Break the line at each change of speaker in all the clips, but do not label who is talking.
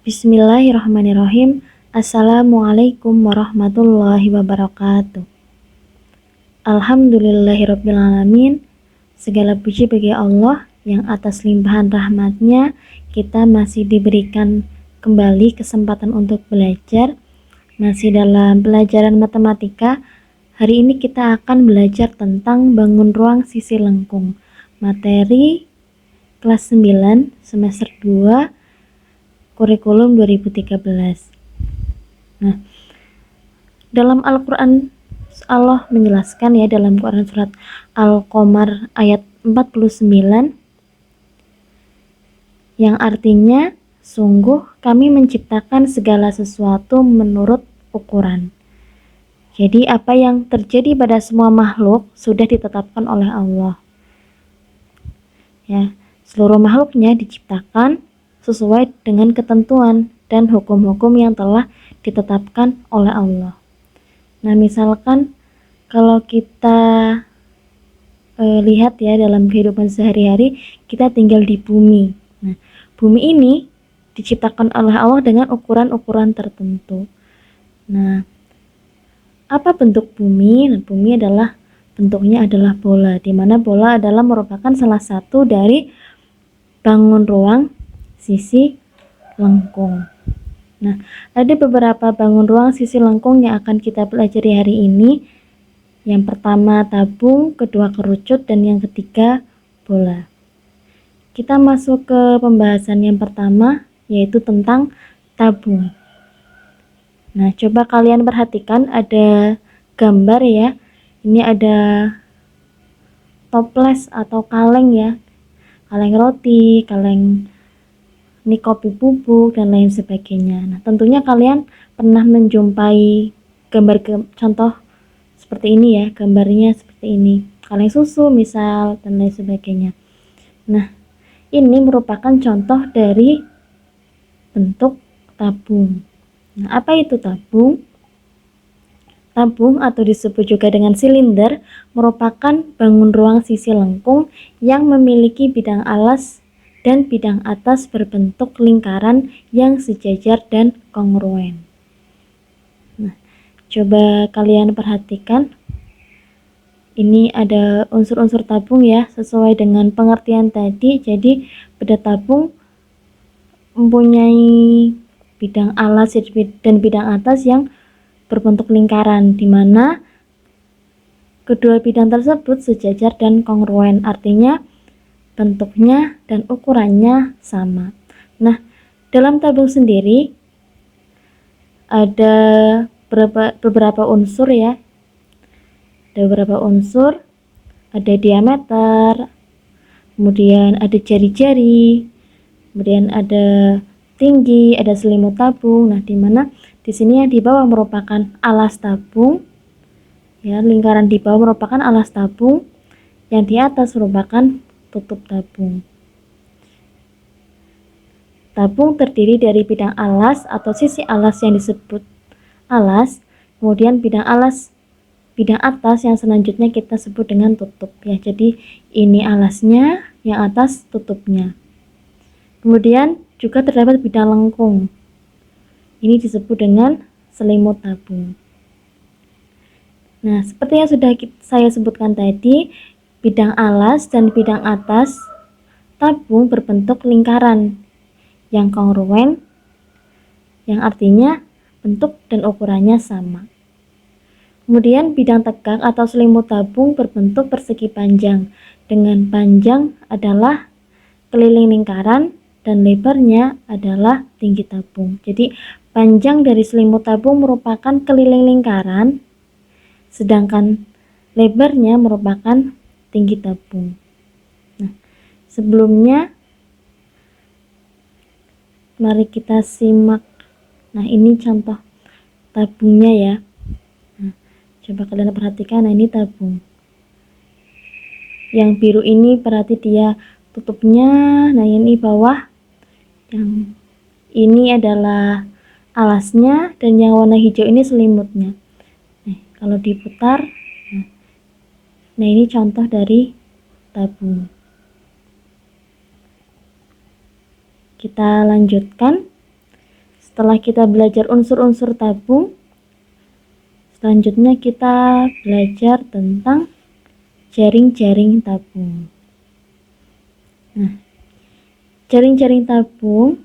Bismillahirrahmanirrahim. Assalamualaikum warahmatullahi wabarakatuh. Alhamdulillahirrabbilalamin. Segala puji bagi Allah yang atas limpahan rahmatnya kita masih diberikan kembali kesempatan untuk belajar. Masih dalam pelajaran matematika. Hari ini kita akan belajar tentang bangun ruang sisi lengkung. Materi kelas 9 semester 2 kurikulum 2013. Nah, dalam Al-Quran Allah menjelaskan ya, dalam Quran surat Al-Qamar ayat 49 yang artinya, sungguh kami menciptakan segala sesuatu menurut ukuran. Jadi apa yang terjadi pada semua makhluk sudah ditetapkan oleh Allah. Ya, seluruh makhluknya diciptakan sesuai dengan ketentuan dan hukum-hukum yang telah ditetapkan oleh Allah. Nah, misalkan kalau kita lihat ya, dalam kehidupan sehari-hari kita tinggal di bumi. Nah, bumi ini diciptakan oleh Allah dengan ukuran-ukuran tertentu. Nah, apa bentuk bumi? Nah, bumi adalah bentuknya adalah bola, di mana bola adalah merupakan salah satu dari bangun ruang sisi lengkung. Nah, ada beberapa bangun ruang sisi lengkung yang akan kita pelajari hari ini. Yang pertama tabung, kedua kerucut, dan yang ketiga bola. Kita masuk ke pembahasan yang pertama, yaitu tentang tabung. Nah, coba kalian perhatikan ada gambar ya. Ini ada toples atau kaleng ya. Kaleng roti, kaleng ini kopi bubuk, dan lain sebagainya. Nah, tentunya kalian pernah menjumpai gambar contoh seperti ini ya, gambarnya seperti ini. Kaleng susu misal, dan lain sebagainya. Nah, ini merupakan contoh dari bentuk tabung. Nah, apa itu tabung? Tabung atau disebut juga dengan silinder merupakan bangun ruang sisi lengkung yang memiliki bidang alas dan bidang atas berbentuk lingkaran yang sejajar dan kongruen. Nah, coba kalian perhatikan. Ini ada unsur-unsur tabung ya, sesuai dengan pengertian tadi. Jadi pada tabung mempunyai bidang alas dan bidang atas yang berbentuk lingkaran, di mana kedua bidang tersebut sejajar dan kongruen, artinya bentuknya dan ukurannya sama. Nah, dalam tabung sendiri ada beberapa unsur ya. Ada beberapa unsur, ada diameter, kemudian ada jari-jari, kemudian ada tinggi, ada selimut tabung. Nah, dimana di sini yang di bawah merupakan alas tabung, ya, lingkaran di bawah merupakan alas tabung, yang di atas merupakan tutup tabung. Tabung terdiri dari bidang alas atau sisi alas yang disebut alas, kemudian bidang atas yang selanjutnya kita sebut dengan tutup ya. Jadi ini alasnya, yang atas tutupnya. Kemudian juga terdapat bidang lengkung. Ini disebut dengan selimut tabung. Nah, seperti yang sudah saya sebutkan tadi, bidang alas dan bidang atas tabung berbentuk lingkaran yang kongruen, yang artinya bentuk dan ukurannya sama. Kemudian bidang tegak atau selimut tabung berbentuk persegi panjang, dengan panjang adalah keliling lingkaran dan lebarnya adalah tinggi tabung. Jadi panjang dari selimut tabung merupakan keliling lingkaran, sedangkan lebarnya merupakan tinggi tabung. Nah, sebelumnya mari kita simak. Nah, ini contoh tabungnya ya. Nah, coba kalian perhatikan. Nah, ini tabung. Yang biru ini berarti dia tutupnya. Nah, ini bawah. Yang ini adalah alasnya, dan yang warna hijau ini selimutnya. Nah, kalau diputar, nah ini contoh dari tabung. Kita lanjutkan. setelah kita belajar unsur-unsur tabung, selanjutnya kita belajar tentang jaring-jaring tabung. Nah, jaring-jaring tabung,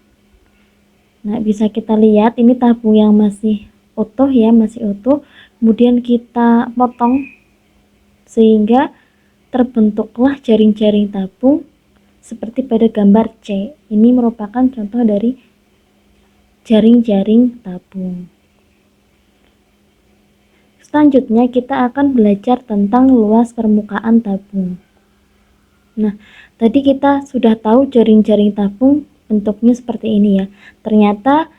nah bisa kita lihat ini tabung yang masih utuh ya, masih utuh. Kemudian kita potong sehingga terbentuklah jaring-jaring tabung seperti pada gambar C. Ini merupakan contoh dari jaring-jaring tabung. Selanjutnya kita akan belajar tentang luas permukaan tabung. Nah, tadi kita sudah tahu jaring-jaring tabung bentuknya seperti ini ya. Ternyata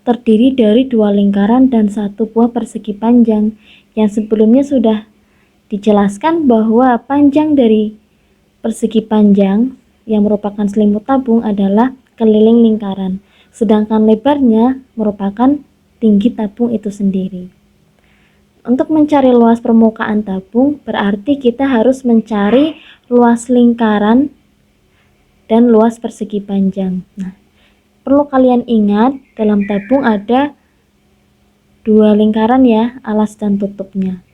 terdiri dari 2 lingkaran dan 1 buah persegi panjang. Yang sebelumnya sudah dijelaskan bahwa panjang dari persegi panjang yang merupakan selimut tabung adalah keliling lingkaran. Sedangkan lebarnya merupakan tinggi tabung itu sendiri. Untuk mencari luas permukaan tabung, berarti kita harus mencari luas lingkaran dan luas persegi panjang. Nah, perlu kalian ingat, dalam tabung ada 2 lingkaran ya, alas dan tutupnya.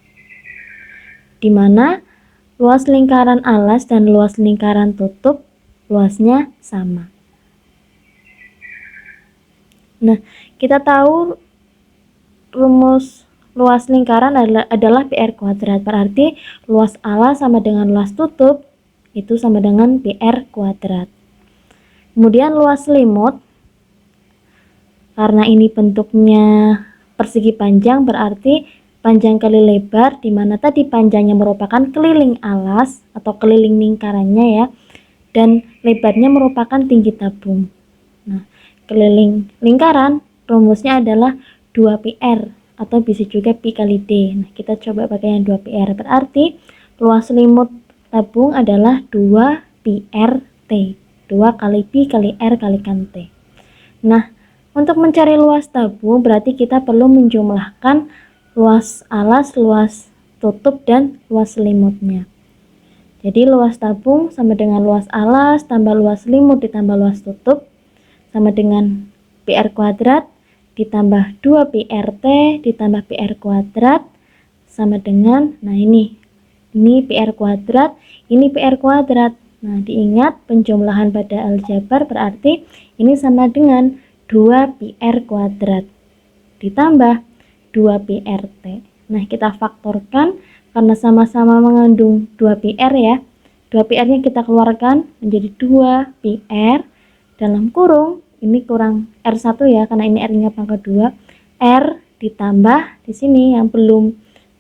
Dimana luas lingkaran alas dan luas lingkaran tutup luasnya sama. Nah, kita tahu rumus luas lingkaran adalah PR kuadrat, berarti luas alas sama dengan luas tutup itu sama dengan PR kuadrat. Kemudian luas selimut, karena ini bentuknya persegi panjang berarti panjang kali lebar, dimana tadi panjangnya merupakan keliling alas atau keliling lingkarannya ya, dan lebarnya merupakan tinggi tabung. Nah, keliling lingkaran rumusnya adalah 2PR atau bisa juga Pi kali D. Nah, kita coba pakai yang 2PR, berarti luas selimut tabung adalah 2PR T. 2 kali Pi kali R kalikan T. Nah, untuk mencari luas tabung berarti kita perlu menjumlahkan luas alas, luas tutup, dan luas selimutnya. Jadi luas tabung sama dengan luas alas tambah luas selimut ditambah luas tutup sama dengan PR kuadrat ditambah 2PRT ditambah PR kuadrat sama dengan, nah ini PR kuadrat, ini PR kuadrat. Nah, diingat penjumlahan pada aljabar berarti ini sama dengan 2PR kuadrat ditambah 2PRT. Nah, kita faktorkan karena sama-sama mengandung 2PR ya. 2PR-nya kita keluarkan menjadi 2PR dalam kurung, ini kurang R1 ya, karena ini R-nya pangkat 2. R ditambah di sini yang belum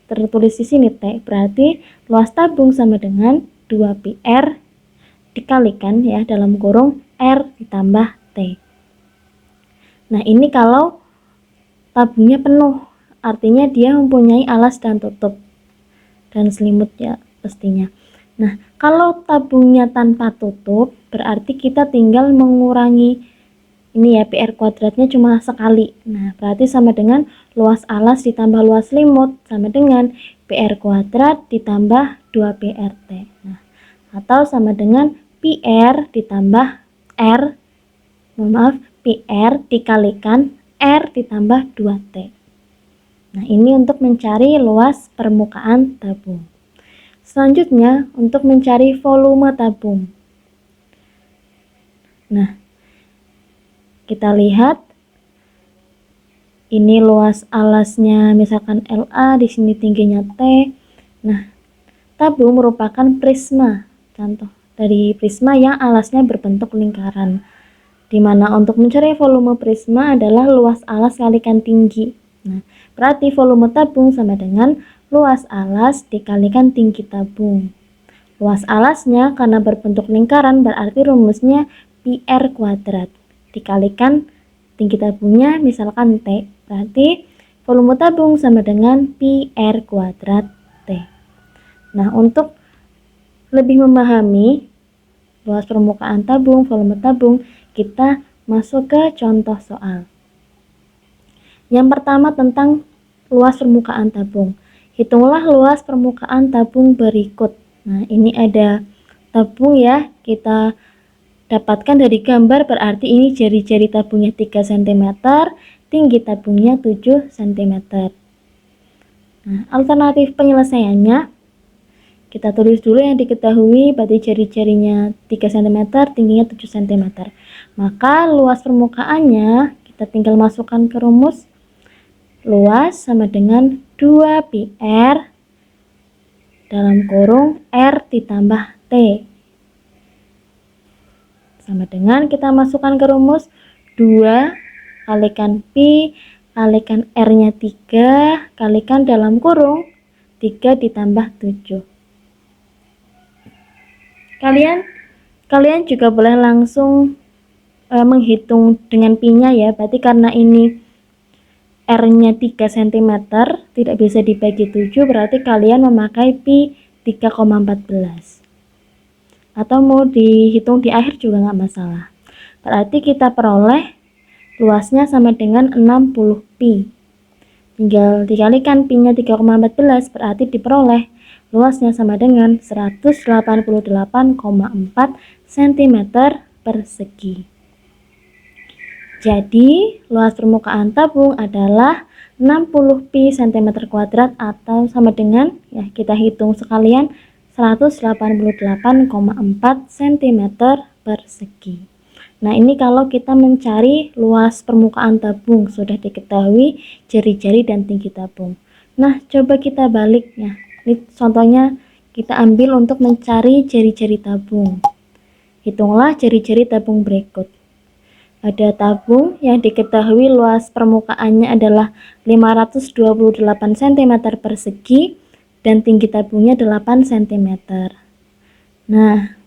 tertulis di sini T, berarti luas tabung sama dengan 2PR dikalikan ya dalam kurung R ditambah T. Nah, ini kalau tabungnya penuh, artinya dia mempunyai alas dan tutup dan selimut ya pastinya. Nah, kalau tabungnya tanpa tutup, berarti kita tinggal mengurangi ini ya, PR kuadratnya cuma sekali. Nah, berarti sama dengan luas alas ditambah luas selimut sama dengan PR kuadrat ditambah 2PRT. Nah, atau sama dengan PR ditambah R, PR dikalikan R ditambah 2T. Nah, ini untuk mencari luas permukaan tabung. Selanjutnya, untuk mencari volume tabung. Nah, kita lihat ini luas alasnya misalkan LA, di sini tingginya T. Nah, tabung merupakan prisma, contoh dari prisma yang alasnya berbentuk lingkaran, dimana untuk mencari volume prisma adalah luas alas kalikan tinggi. Nah, berarti volume tabung sama dengan luas alas dikalikan tinggi tabung. Luas alasnya karena berbentuk lingkaran berarti rumusnya PR kuadrat dikalikan tinggi tabungnya misalkan T, berarti volume tabung sama dengan PR kuadrat T. Nah, untuk lebih memahami luas permukaan tabung, volume tabung, kita masuk ke contoh soal. Yang pertama tentang luas permukaan tabung. Hitunglah luas permukaan tabung berikut. Nah, ini ada tabung ya, kita dapatkan dari gambar, berarti ini jari-jari tabungnya 3 cm, tinggi tabungnya 7 cm. Nah, alternatif penyelesaiannya, kita tulis dulu yang diketahui, berarti jari-jarinya 3 cm, tingginya 7 cm. Maka luas permukaannya, kita tinggal masukkan ke rumus. Luas sama dengan 2 pi r dalam kurung R ditambah T. Sama dengan kita masukkan ke rumus 2 kalikan pi kalikan R-nya 3 kalikan dalam kurung 3 ditambah 7. Kalian juga boleh langsung menghitung dengan pi-nya ya. Berarti karena ini R-nya 3 cm tidak bisa dibagi 7, berarti kalian memakai pi 3,14. Atau mau dihitung di akhir juga nggak masalah. Berarti kita peroleh luasnya sama dengan 60 pi. Tinggal dikalikan pi-nya 3,14, berarti diperoleh luasnya sama dengan 188,4 cm persegi. Jadi, luas permukaan tabung adalah 60 pi cm kuadrat atau sama dengan, ya kita hitung sekalian, 188,4 cm persegi. Nah, ini kalau kita mencari luas permukaan tabung, sudah diketahui jari-jari dan tinggi tabung. Nah, coba kita balik ya. Ini contohnya kita ambil untuk mencari jari-jari tabung. Hitunglah jari-jari tabung berikut. Ada tabung yang diketahui luas permukaannya adalah 528 cm persegi dan tinggi tabungnya 8 cm. Nah,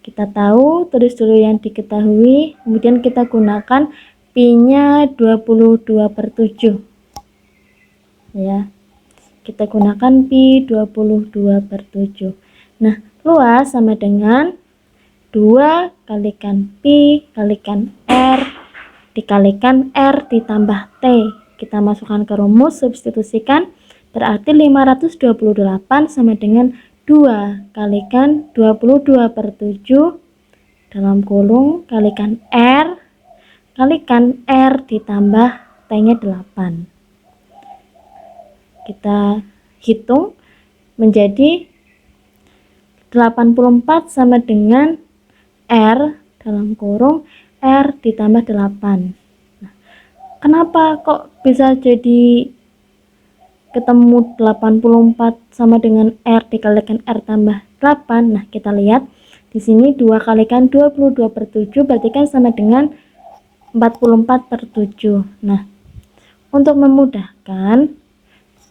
kita tahu, tulis dulu yang diketahui, kemudian kita gunakan pi-nya 22/7. Ya. Kita gunakan pi 22/7. Nah, luas sama dengan 2 kalikan pi kalikan R dikalikan R ditambah T. Kita masukkan ke rumus, substitusikan, berarti 528 sama dengan 2 kalikan 22/7 dalam kurung kalikan R ditambah T-nya 8. Kita hitung menjadi 84 sama dengan R dalam kurung R ditambah 8. Nah, kenapa kok bisa jadi ketemu 84 sama dengan R dikalikan R tambah 8? Nah, kita lihat di sini 2 kalikan 22/7 berarti kan sama dengan 44/7. Nah, untuk memudahkan,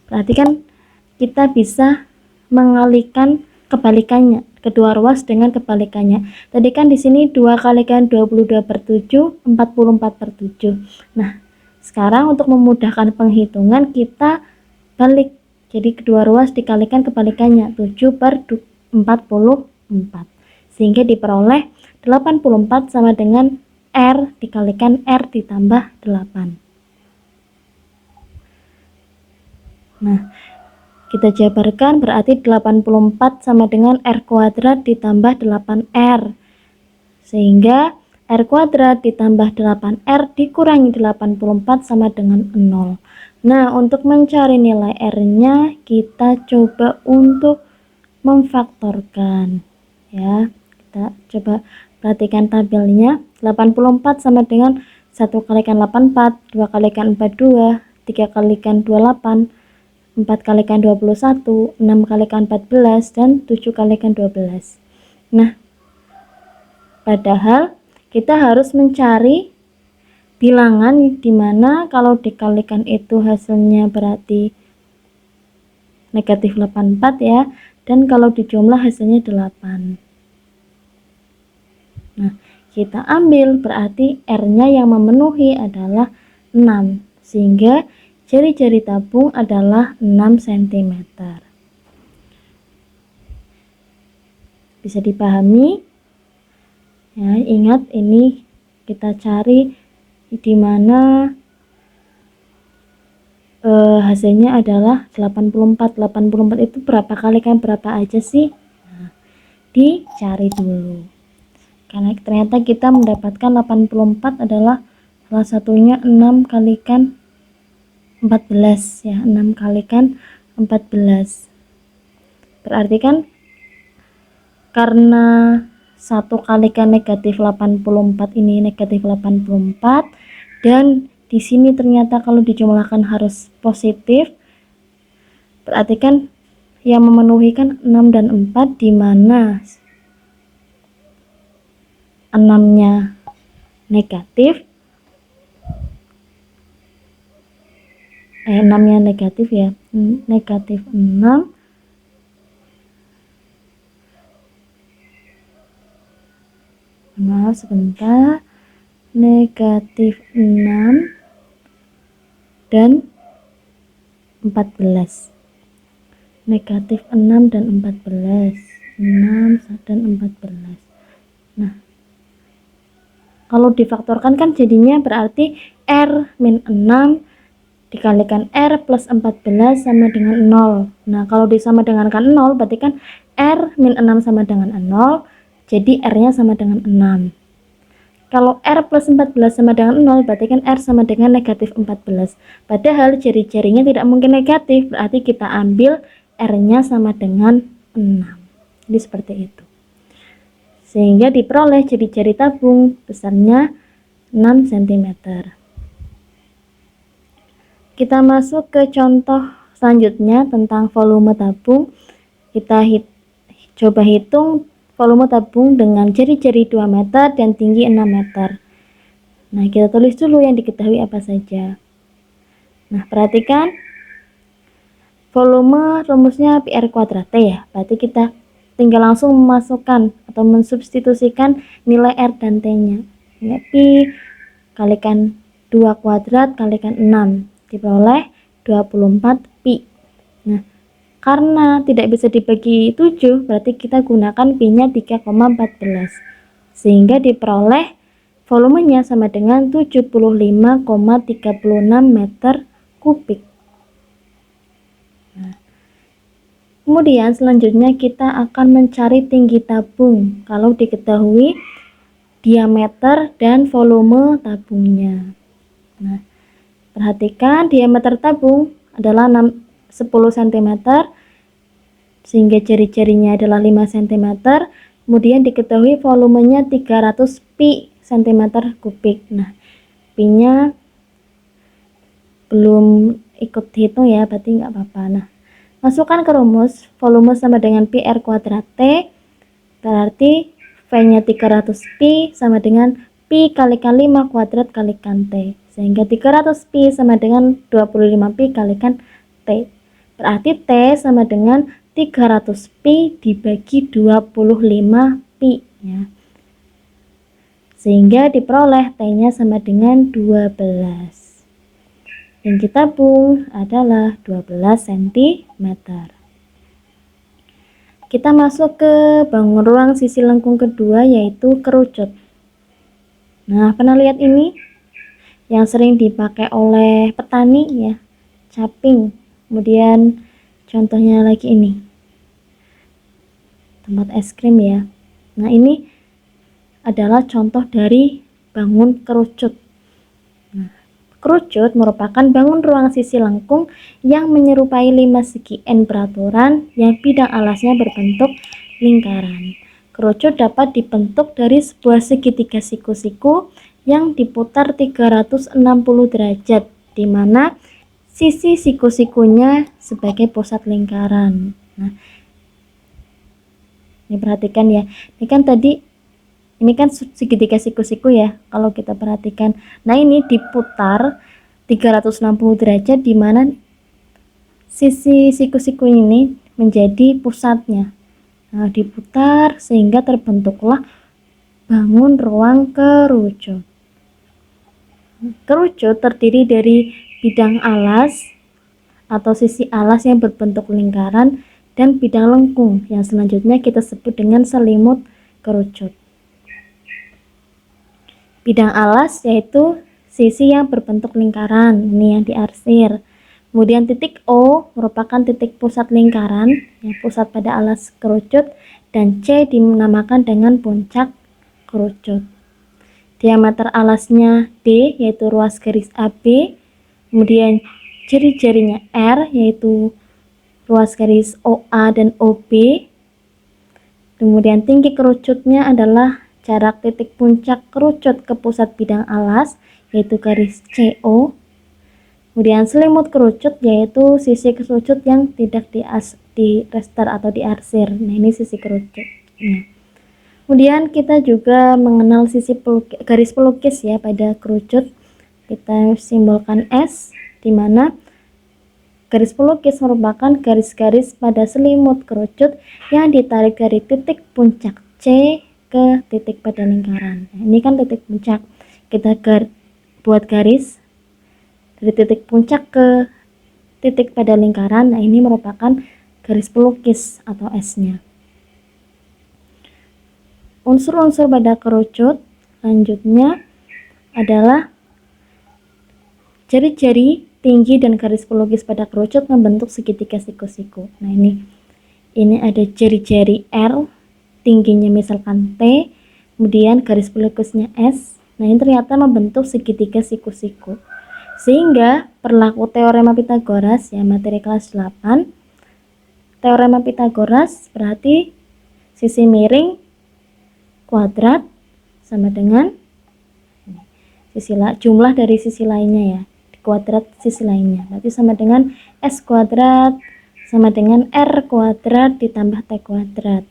berarti kan kita bisa mengalihkan kebalikannya, kedua ruas dengan kebalikannya. Tadi kan di sini 2 kalikan 22/7, 44/7. Nah, sekarang untuk memudahkan penghitungan kita balik. Jadi kedua ruas dikalikan kebalikannya, 7/44. Sehingga diperoleh 84 sama dengan R dikalikan R ditambah 8. Nah, kita jabarkan, berarti 84 sama dengan R kuadrat ditambah 8R. Sehingga R kuadrat ditambah 8R dikurangi 84 sama dengan 0. Nah, untuk mencari nilai R-nya, kita coba untuk memfaktorkan. Ya, kita coba perhatikan tabelnya. 84 sama dengan 1 kalikan 84, 2 kalikan 42, 3 kalikan 28, 4 kalikan 21, 6 kalikan 14, dan 7 kalikan 12. Nah, padahal kita harus mencari bilangan dimana kalau dikalikan itu hasilnya berarti negatif 84 ya, dan kalau dijumlah hasilnya 8. Nah, kita ambil berarti R-nya yang memenuhi adalah 6, sehingga jari-jari tabung adalah 6 cm. Bisa dipahami? Ya, ingat ini kita cari di mana hasilnya adalah 84. 84 itu berapa kali kan berapa aja sih? Nah, dicari dulu. karena ternyata kita mendapatkan 84 adalah salah satunya 6 kalikan 14 ya, 6 kalikan 14. Berarti kan karena 1 kalikan negatif 84 ini negatif 84, dan di sini ternyata kalau dijumlahkan harus positif, berarti kan yang memenuhi kan 6 dan 4, di mana 6-nya negatif, 6-nya negatif ya, negatif 6, maaf sebentar, negatif 6 dan 14, negatif 6 dan 14, 6 dan 14. Nah, kalau difaktorkan kan jadinya berarti R min 6 dikalikan R plus 14 sama dengan 0. Nah, kalau disama dengankan 0 berarti kan R min 6 sama dengan 0, jadi R nya sama dengan 6. Kalau R plus 14 sama dengan 0 berarti kan R sama dengan negatif 14. Padahal jari-jarinya tidak mungkin negatif, berarti kita ambil R nya sama dengan 6. Jadi seperti itu. Sehingga diperoleh jari-jari tabung besarnya 6 cm. Kita masuk ke contoh selanjutnya tentang volume tabung. Kita coba hitung volume tabung dengan jari-jari 2 meter dan tinggi 6 meter. Nah, kita tulis dulu yang diketahui apa saja. Nah, perhatikan volume rumusnya PR kuadrat T ya. Berarti kita tinggal langsung memasukkan atau mensubstitusikan nilai R dan T-nya. Ya, pi kalikan 2 kuadrat kalikan 6 diperoleh 24 pi. Nah, karena tidak bisa dibagi 7, berarti kita gunakan pi-nya 3,14. Sehingga diperoleh volumenya sama dengan 75,36 meter kubik. Nah, kemudian selanjutnya kita akan mencari tinggi tabung kalau diketahui diameter dan volume tabungnya. Nah, perhatikan diameter tabung adalah 10 cm, sehingga jari-jarinya adalah 5 cm. Kemudian diketahui volumenya 300 pi cm kubik. Nah, pi-nya belum ikut hitung ya, berarti nggak apa-apa. Nah, masukkan ke rumus, volume sama dengan PR kuadrat T, berarti V-nya 300 pi sama dengan pi kalikan 5 kuadrat kalikan T, sehingga 300 pi sama dengan 25 pi kalikan T. Berarti T sama dengan 300 pi dibagi 25 pi ya. Sehingga diperoleh T-nya sama dengan 12. Tinggi tabung adalah 12 cm. Kita masuk ke bangun ruang sisi lengkung kedua, yaitu kerucut. Nah, pernah lihat ini? Yang sering dipakai oleh petani ya, caping. Kemudian contohnya lagi ini, tempat es krim ya. Nah, ini adalah contoh dari bangun kerucut. Nah, kerucut merupakan bangun ruang sisi lengkung yang menyerupai 5 segi N beraturan yang bidang alasnya berbentuk lingkaran. Kerucut dapat dibentuk dari sebuah segitiga siku-siku yang diputar 360 derajat, di mana sisi siku-sikunya sebagai pusat lingkaran. Nah, ini perhatikan ya, ini kan tadi ini kan segitiga siku-siku ya, kalau kita perhatikan. Nah, ini diputar 360 derajat, di mana sisi siku-siku ini menjadi pusatnya. Nah, diputar sehingga terbentuklah bangun ruang kerucut. Kerucut terdiri dari bidang alas atau sisi alas yang berbentuk lingkaran dan bidang lengkung yang selanjutnya kita sebut dengan selimut kerucut. Bidang alas yaitu sisi yang berbentuk lingkaran, ini yang diarsir. Kemudian titik O merupakan titik pusat lingkaran, yang pusat pada alas kerucut, dan C dinamakan dengan puncak kerucut. Diameter alasnya D, yaitu ruas garis AB. Kemudian jari-jarinya R, yaitu ruas garis OA dan OB. Kemudian tinggi kerucutnya adalah jarak titik puncak kerucut ke pusat bidang alas, yaitu garis CO. Kemudian selimut kerucut, yaitu sisi kerucut yang tidak di raster atau diarsir. Nah, ini sisi kerucutnya. Kemudian kita juga mengenal sisi garis pelukis ya pada kerucut. Kita simbolkan S, di mana garis pelukis merupakan garis-garis pada selimut kerucut yang ditarik dari titik puncak C ke titik pada lingkaran. Nah, ini kan titik puncak. Kita buat garis dari titik puncak ke titik pada lingkaran. Nah, ini merupakan garis pelukis atau S-nya. Unsur-unsur pada kerucut selanjutnya adalah jari-jari, tinggi, dan garis pelukis pada kerucut membentuk segitiga siku-siku. Nah, ini ada jari-jari R, tingginya misalkan T, kemudian garis pelukisnya S. Nah, ini ternyata membentuk segitiga siku-siku. Sehingga berlaku teorema Pitagoras ya, materi kelas 8. Teorema Pitagoras berarti sisi miring kuadrat sama dengan jumlah dari sisi lainnya ya, kuadrat sisi lainnya, berarti sama dengan S kuadrat sama dengan R kuadrat ditambah T kuadrat.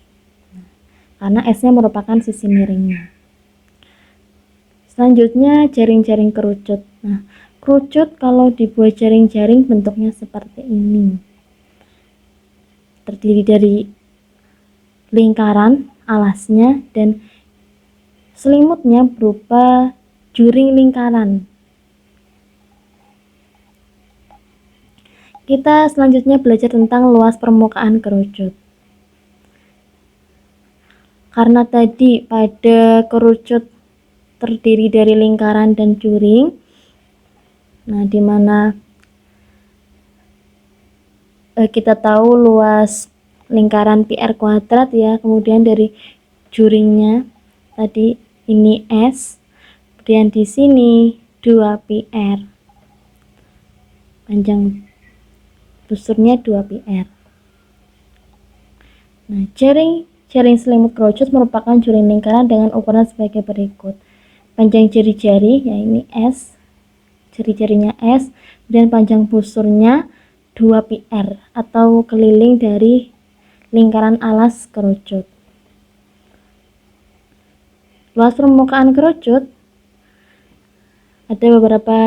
Karena S-nya merupakan sisi miringnya. Selanjutnya jaring-jaring kerucut. Nah, kerucut kalau dibuat jaring-jaring bentuknya seperti ini. Terdiri dari lingkaran alasnya dan selimutnya berupa juring lingkaran. Kita selanjutnya belajar tentang luas permukaan kerucut. Karena tadi pada kerucut terdiri dari lingkaran dan juring, nah dimana kita tahu luas lingkaran PR kuadrat ya, kemudian dari juringnya tadi ini S, kemudian di sini 2 PR, panjang busurnya 2 PR. Nah, jaring selimut kerucut merupakan juring lingkaran dengan ukuran sebagai berikut. Panjang jari-jari ya ini S, jari-jarinya S, dan panjang busurnya 2 PR atau keliling dari lingkaran alas kerucut. Luas permukaan kerucut ada beberapa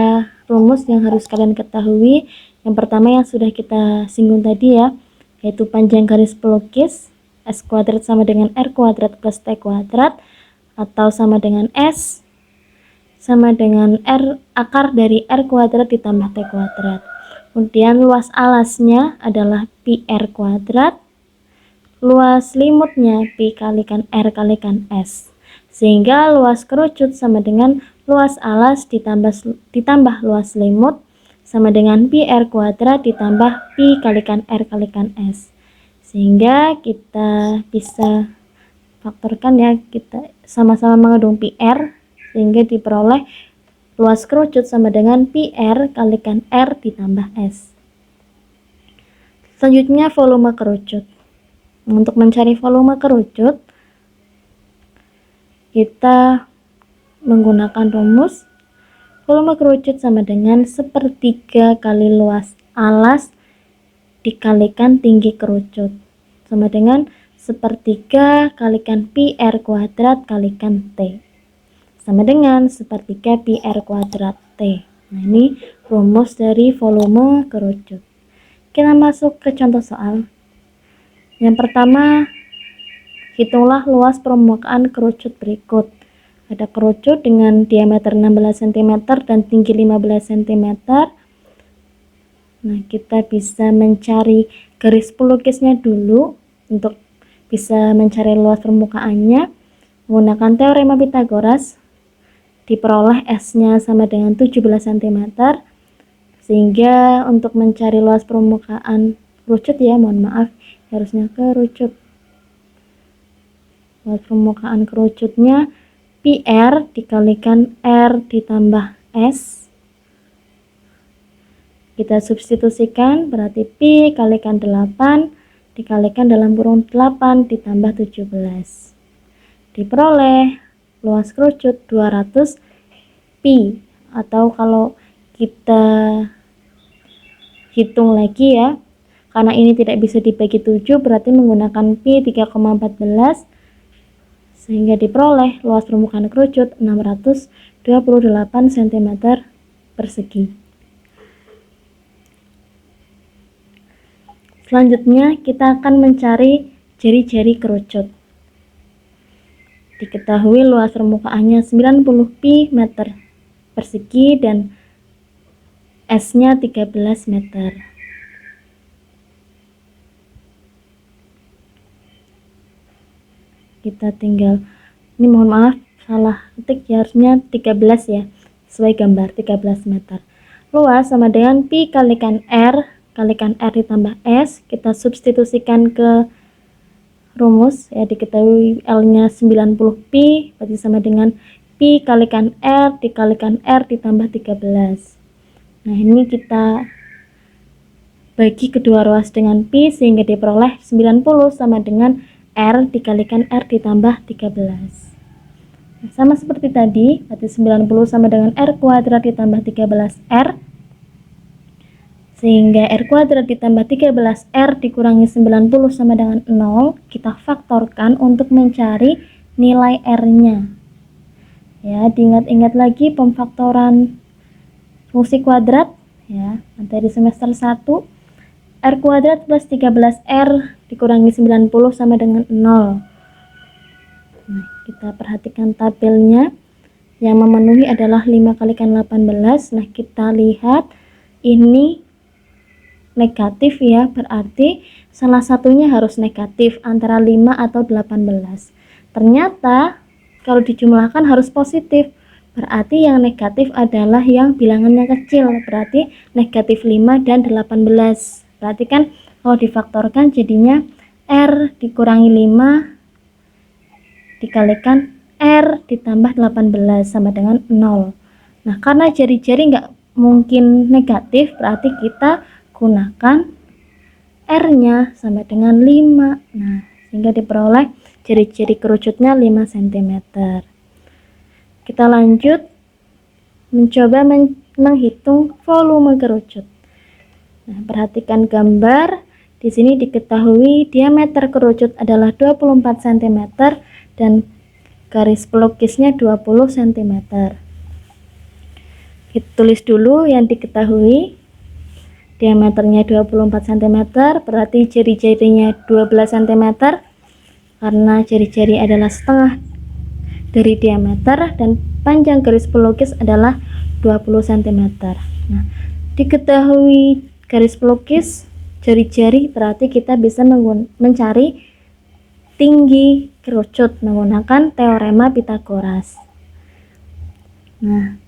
rumus yang harus kalian ketahui. Yang pertama yang sudah kita singgung tadi ya, yaitu panjang garis pelukis S kuadrat sama dengan R kuadrat plus T kuadrat, atau sama dengan S sama dengan R akar dari R kuadrat ditambah T kuadrat. Kemudian luas alasnya adalah PR kuadrat, luas selimutnya P kalikan R kalikan S, sehingga luas kerucut sama dengan luas alas ditambah luas selimut sama dengan PR kuadrat ditambah P kalikan R kalikan S. Sehingga kita bisa faktorkan ya, kita sama-sama mengandung PR, sehingga diperoleh luas kerucut sama dengan PR kalikan R ditambah S. Selanjutnya volume kerucut. Untuk mencari volume kerucut, kita menggunakan rumus volume kerucut sama dengan sepertiga kali luas alas dikalikan tinggi kerucut sama dengan sepertiga kalikan PR kuadrat kalikan T sama dengan sepertiga PR kuadrat T. Nah, ini rumus dari volume kerucut. Kita masuk ke contoh soal. Yang pertama, hitunglah luas permukaan kerucut berikut. Ada kerucut dengan diameter 16 cm dan tinggi 15 cm. Nah, kita bisa mencari garis pelukisnya dulu untuk bisa mencari luas permukaannya menggunakan teorema Pitagoras. Diperoleh S-nya sama dengan 17 cm, sehingga untuk mencari luas permukaan kerucut ya, mohon maaf, harusnya kerucut. Luas permukaan kerucutnya pi R dikalikan R ditambah S. Kita substitusikan, berarti pi kalikan 8 dikalikan dalam kurung 8 ditambah 17. Diperoleh luas kerucut 200 pi, atau kalau kita hitung lagi ya, karena ini tidak bisa dibagi 7, berarti menggunakan pi 3,14, sehingga diperoleh luas permukaan kerucut 628 cm persegi. Selanjutnya kita akan mencari jari-jari kerucut. Diketahui luas permukaannya 90 pi meter persegi dan S-nya 13 meter. Kita tinggal, ini mohon maaf salah ketik ya, harusnya 13 ya, sesuai gambar 13 meter. Luas sama dengan pi kalikan R ditambah S. Kita substitusikan ke rumus ya, diketahui L-nya 90 pi, berarti sama dengan pi kalikan R dikalikan R ditambah 13. Nah, ini kita bagi kedua ruas dengan pi sehingga diperoleh 90 sama dengan R dikalikan R ditambah 13. Nah, sama seperti tadi, berarti 90 sama dengan R kuadrat ditambah 13R, sehingga R kuadrat ditambah 13R dikurangi 90 sama dengan 0. Kita faktorkan untuk mencari nilai R-nya. Ya, diingat-ingat lagi pemfaktoran fungsi kuadrat ya, materi semester 1. R kuadrat plus 13R dikurangi 90 sama dengan 0. Nah, kita perhatikan tabelnya. Yang memenuhi adalah 5 kalikan 18. Nah, kita lihat ini negatif ya, berarti salah satunya harus negatif, antara 5 atau 18. Ternyata kalau dijumlahkan harus positif, berarti yang negatif adalah yang bilangannya kecil, berarti negatif 5 dan 18. Berarti kan kalau difaktorkan jadinya R dikurangi 5 dikalikan R ditambah 18 sama dengan 0. Nah, karena jari-jari nggak mungkin negatif, berarti kita gunakan R-nya sama dengan 5. Nah, sehingga diperoleh jari-jari kerucutnya 5 cm. Kita lanjut mencoba menghitung volume kerucut. Nah, perhatikan gambar. Di sini diketahui diameter kerucut adalah 24 cm dan garis pelukisnya 20 cm. Kita tulis dulu yang diketahui. Diameternya 24 cm, berarti jari-jarinya 12 cm, karena jari-jari adalah setengah dari diameter, dan panjang garis pelukis adalah 20 cm. Nah, diketahui garis pelukis jari-jari, berarti kita bisa mencari tinggi kerucut menggunakan teorema Pythagoras. Nah,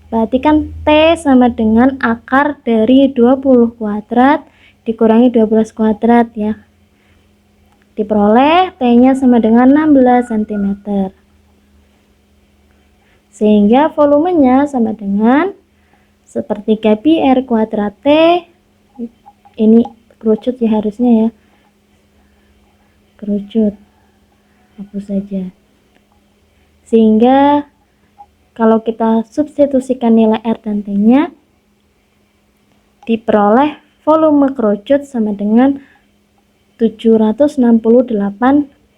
berarti kan T sama dengan akar dari 20 kuadrat dikurangi 12 kuadrat ya. Diperoleh T-nya sama dengan 16 cm. Sehingga volumenya sama dengan sepertiga pi R kuadrat T. Ini kerucut ya harusnya ya. Kerucut. Hapus saja. Sehingga kalau kita substitusikan nilai R dan T-nya, diperoleh volume kerucut sama dengan 768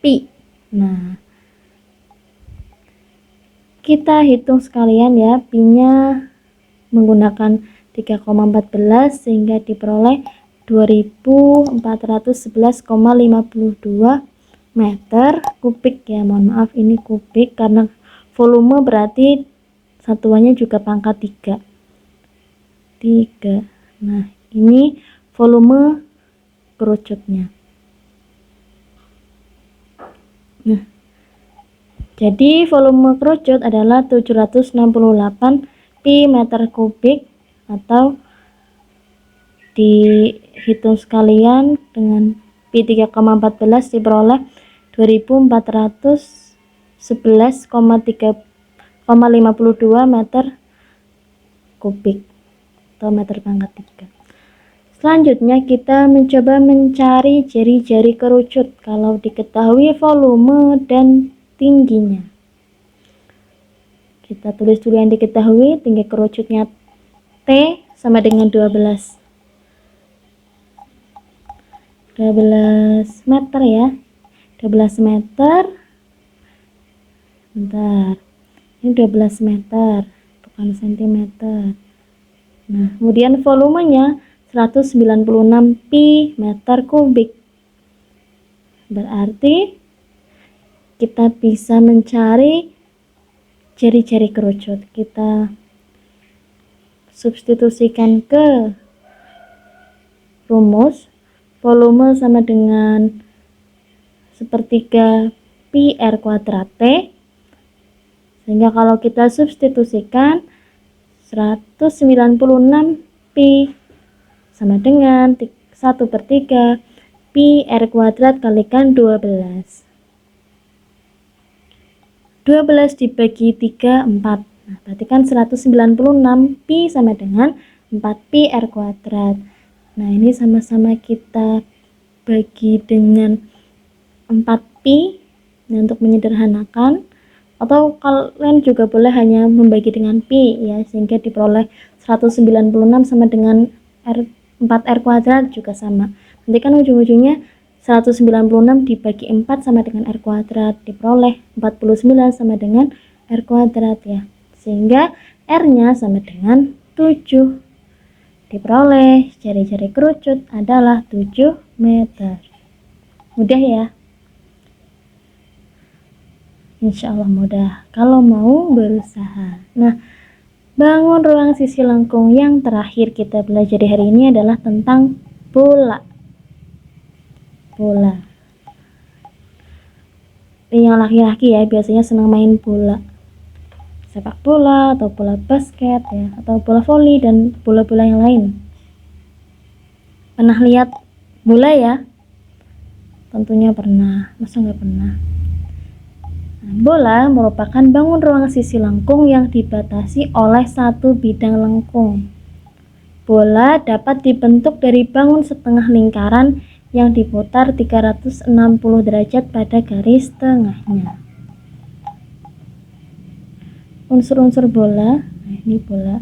pi. Nah, kita hitung sekalian ya, pi-nya menggunakan 3,14 sehingga diperoleh 2411,52 meter kubik ya. Mohon maaf, ini kubik karena volume berarti satuannya juga pangkat 3. Nah, ini volume kerucutnya. Nah, jadi volume kerucut adalah 768 pi meter kubik, atau dihitung sekalian dengan pi 3,14 diperoleh 2411,52 11,52 meter kubik atau meter pangkat 3. Selanjutnya kita mencoba mencari jari-jari kerucut kalau diketahui volume dan tingginya. Kita tulis dulu yang diketahui. Tinggi kerucutnya T sama dengan 12 meter ya. 12 meter. Bentar. Ini 12 meter, bukan sentimeter. Nah, kemudian volumenya 196 pi meter kubik. Berarti kita bisa mencari jari-jari kerucut. Kita substitusikan ke rumus. Volume sama dengan sepertiga pi r kuadrat T. Sehingga kalau kita substitusikan 196 pi sama dengan 1/3 pi r kuadrat kalikan 12. 12 dibagi 3, 4. Nah, berarti kan 196 pi sama dengan 4 pi r kuadrat. Nah, ini sama-sama kita bagi dengan 4 pi. Nah, untuk menyederhanakan, atau kalian juga boleh hanya membagi dengan pi ya, sehingga diperoleh 196 sama dengan 4r kuadrat juga sama. Nanti kan ujung-ujungnya 196 dibagi 4 sama dengan r kuadrat, diperoleh 49 sama dengan r kuadrat ya. Sehingga r-nya sama dengan 7. Diperoleh jari-jari kerucut adalah 7 meter. Mudah ya? Insya Allah mudah kalau mau berusaha. Nah, bangun ruang sisi lengkung yang terakhir kita belajar di hari ini adalah tentang bola. Yang laki-laki ya biasanya senang main bola, sepak bola atau bola basket ya, atau bola voli dan bola-bola yang lain. Pernah lihat bola ya? Tentunya pernah, masa nggak pernah? Bola merupakan bangun ruang sisi lengkung yang dibatasi oleh satu bidang lengkung. Bola dapat dibentuk dari bangun setengah lingkaran yang diputar 360 derajat pada garis tengahnya. Unsur-unsur bola, nah ini bola.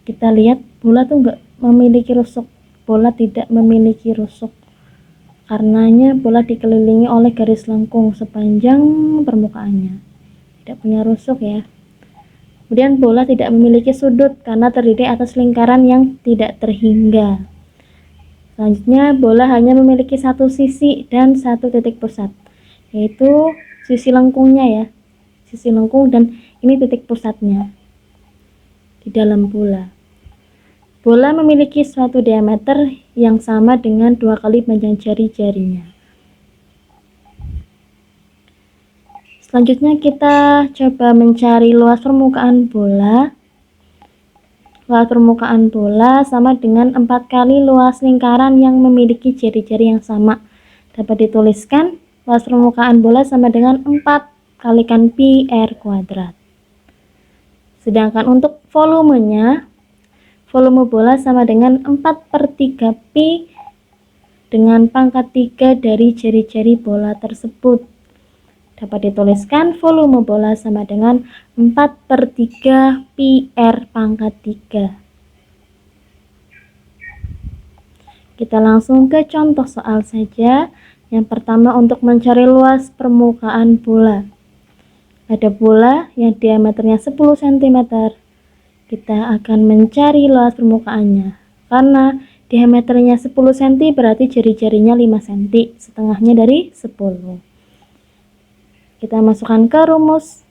Kita lihat bola tuh nggak memiliki rusuk. Bola tidak memiliki rusuk. Karenanya bola dikelilingi oleh garis lengkung sepanjang permukaannya. Tidak punya rusuk ya. Kemudian bola tidak memiliki sudut karena terdiri atas lingkaran yang tidak terhingga. Selanjutnya bola hanya memiliki satu sisi dan satu titik pusat, yaitu sisi lengkungnya ya. Sisi lengkung dan ini titik pusatnya di dalam bola. Bola memiliki suatu diameter yang sama dengan 2 kali panjang jari-jarinya. Selanjutnya kita coba mencari luas permukaan bola. Luas permukaan bola sama dengan 4 kali luas lingkaran yang memiliki jari-jari yang sama. Dapat dituliskan luas permukaan bola sama dengan 4 kalikan pi r kuadrat. Sedangkan untuk volumenya, volume bola sama dengan 4/3 pi dengan pangkat 3 dari jari-jari bola tersebut. Dapat dituliskan volume bola sama dengan 4/3 pi r pangkat 3. Kita langsung ke contoh soal saja. Yang pertama, untuk mencari luas permukaan bola. Ada bola yang diameternya 10 cm. Kita akan mencari luas permukaannya. Karena diameternya 10 cm berarti jari-jarinya 5 cm, setengahnya dari 10. Kita masukkan ke rumus.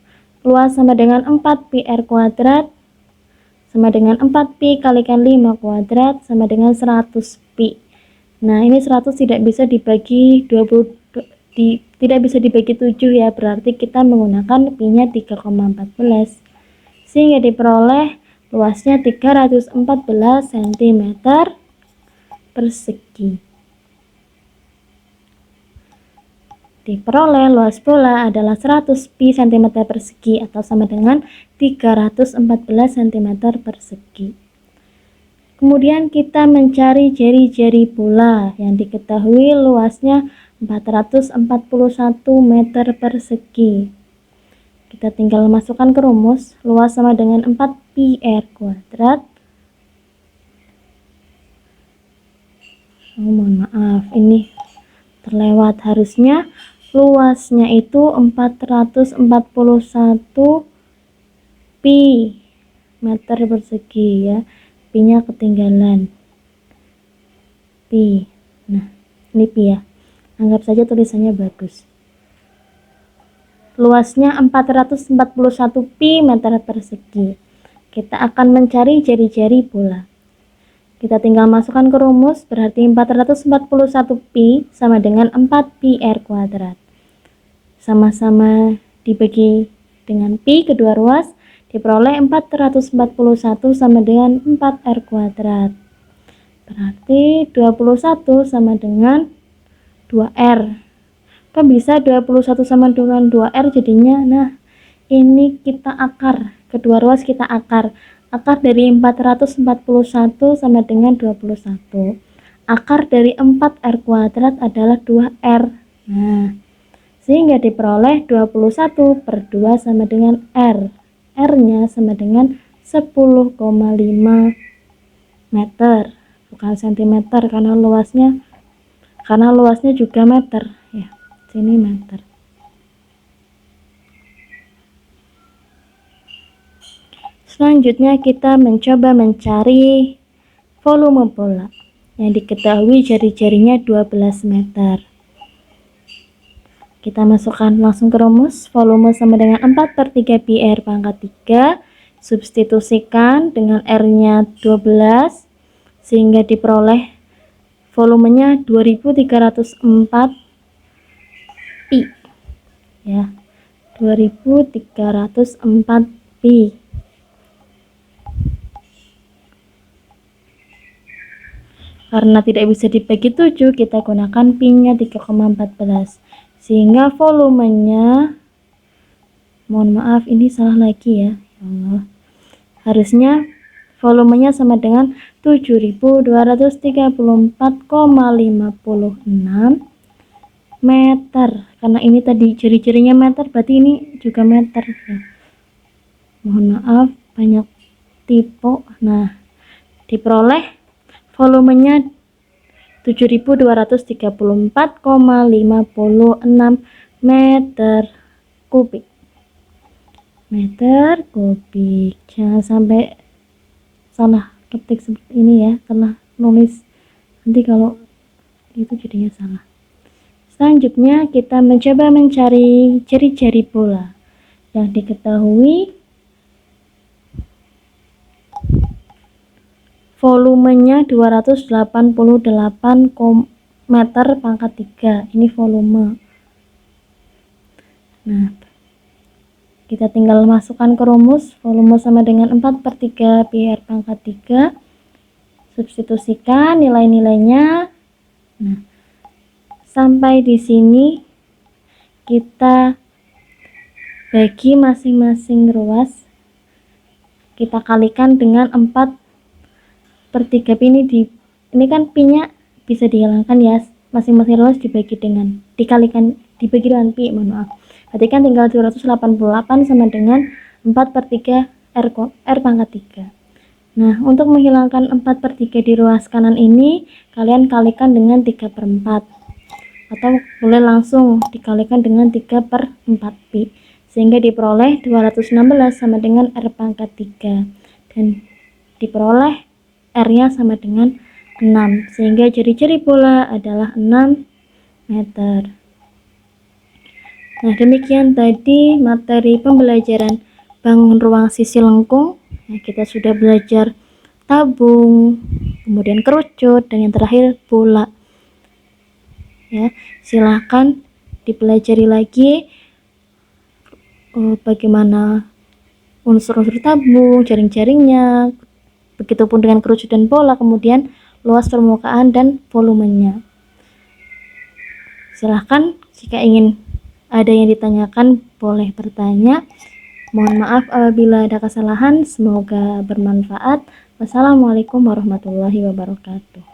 Luas sama dengan 4 pi r kuadrat sama dengan 4 pi kalikan 5 kuadrat sama dengan 100 pi. Nah, ini 100 tidak bisa dibagi 7 ya, berarti kita menggunakan pi-nya 3,14. Sehingga diperoleh luasnya 314 cm persegi. Diperoleh luas bola adalah 100 pi cm persegi atau sama dengan 314 cm persegi. Kemudian kita mencari jari-jari bola yang diketahui luasnya 441 meter persegi. Kita tinggal masukkan ke rumus, luas sama dengan 4 pi r kuadrat. Mohon maaf, ini terlewat, harusnya luasnya itu 441 pi meter persegi ya. Pi-nya ketinggalan. Pi. Nah, ini pi ya. Anggap saja tulisannya bagus. Luasnya 441 pi meter persegi. Kita akan mencari jari-jari bola. Kita tinggal masukkan ke rumus, berarti 441 pi sama dengan 4 pi r kuadrat. Sama-sama dibagi dengan pi kedua ruas, diperoleh 441 sama dengan 4 r kuadrat. Berarti 21 sama dengan 2r. Kok bisa 21 sama dengan 2r jadinya? Nah, ini kita akar, kedua ruas kita akar. Akar dari 441 sama dengan 21. Akar dari 4r kuadrat adalah 2r. Nah, sehingga diperoleh 21 per 2 sama dengan r. R-nya sama dengan 10,5 meter. Bukan cm karena luasnya juga meter ya. Sini meter. Selanjutnya kita mencoba mencari volume bola yang diketahui jari-jarinya 12 meter. Kita masukkan langsung ke rumus, volume sama dengan 4/3 pi r pangkat 3, substitusikan dengan r-nya 12 sehingga diperoleh volumenya 2304 pi ya, 2304 pi. Karena tidak bisa dibagi 7, kita gunakan pi-nya 3,14 sehingga volumenya, mohon maaf ini salah lagi ya, Allah. Harusnya volumenya sama dengan 7234,56 meter. Karena ini tadi jari-jarinya meter, berarti ini juga meter ya. Mohon maaf banyak tipe. Nah, diperoleh volumenya 7234,56 meter kubik. Meter kubik. Jangan sampai salah ketik seperti ini ya, salah nulis. Nanti kalau itu jadinya salah. Selanjutnya kita mencoba mencari jari-jari bola yang diketahui volumenya 288 meter pangkat 3. Ini volume. Nah, kita tinggal masukkan ke rumus, volume sama dengan 4/3 pi r pangkat 3. Substitusikan nilai-nilainya. Nah, sampai di sini kita bagi masing-masing ruas. Kita kalikan dengan 4/3 pi ini kan pi-nya bisa dihilangkan ya. Masing-masing ruas dibagi dengan pi, mohon maaf. Berarti kan tinggal 288 sama dengan 4/3 r pangkat 3. Nah, untuk menghilangkan 4/3 di ruas kanan ini, kalian kalikan dengan 3/4. Atau boleh langsung dikalikan dengan 3/4 pi. Sehingga diperoleh 216 sama dengan r pangkat 3. Dan diperoleh r-nya sama dengan 6. Sehingga jari-jari bola adalah 6 meter. Nah, demikian tadi materi pembelajaran bangun ruang sisi lengkung. Nah, kita sudah belajar tabung, kemudian kerucut, dan yang terakhir bola. Ya, silahkan dipelajari lagi bagaimana unsur-unsur tabung, jaring-jaringnya, begitupun dengan kerucut dan bola, kemudian luas permukaan dan volumenya. Silahkan jika ingin ada yang ditanyakan boleh bertanya. Mohon maaf apabila ada kesalahan, semoga bermanfaat. Wassalamualaikum warahmatullahi wabarakatuh.